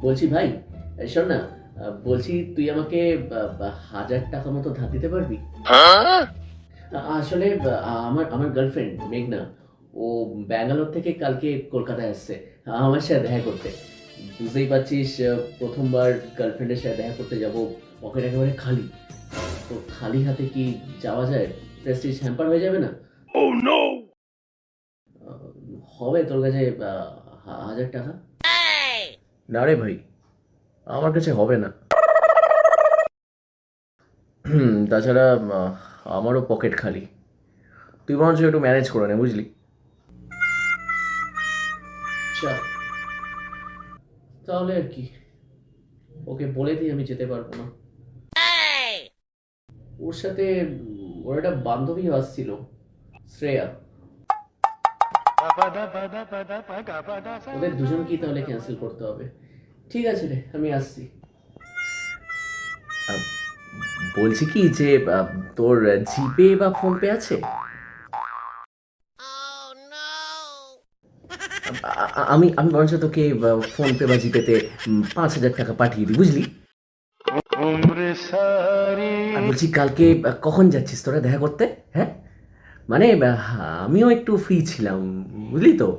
বলছি ভাই, শোন না, বলছি তুই আমাকে 1,000 টাকা মতো ধার দিতে পারবি? আসলে আমার আমার গার্লফ্রেন্ড মেঘনা, ও ব্যাঙ্গালোর থেকে কালকে কলকাতায় আসছে আমার সাথে দেখা করতে। বুঝতেই পারছিস, প্রথমবার গার্লফ্রেন্ডের সাথে দেখা করতে যাব, পকেট একেবারে খালি। তো খালি হাতে কি যাওয়া যায়? প্রেস্টিজ হ্যাম্পার হয়ে যাবে না? আহ, হবে তোর কাছে 1,000 টাকা? না রে ভাই, আমার কাছে হবে না। তাছাড়া আমারও পকেট খালি। তুই বরঞ্চ একটু ম্যানেজ করে নে, বুঝলি? আচ্ছা, তাহলে আর কি, ওকে বলে দিই আমি যেতে পারবো না। ওর সাথে ওর একটা বান্ধবীও আসছিল, শ্রেয়া। ওদের দুজনকেই তাহলে ক্যান্সেল করতে হবে। ঠিক আছে রে, আমি আসছি। আহ, বলছি কি যে তোর জিপে বা ফোনপে আছে? আমি আমি বরঞ্চ তোকে ফোনপে বা জিপেতে 5,000 টাকা পাঠিয়ে দিই, বুঝলি? আর বলছি কালকে কখন যাচ্ছিস তোরা দেখা করতে? হ্যাঁ, মানে আমিও একটু ফ্রি ছিলাম, বুঝলি তো?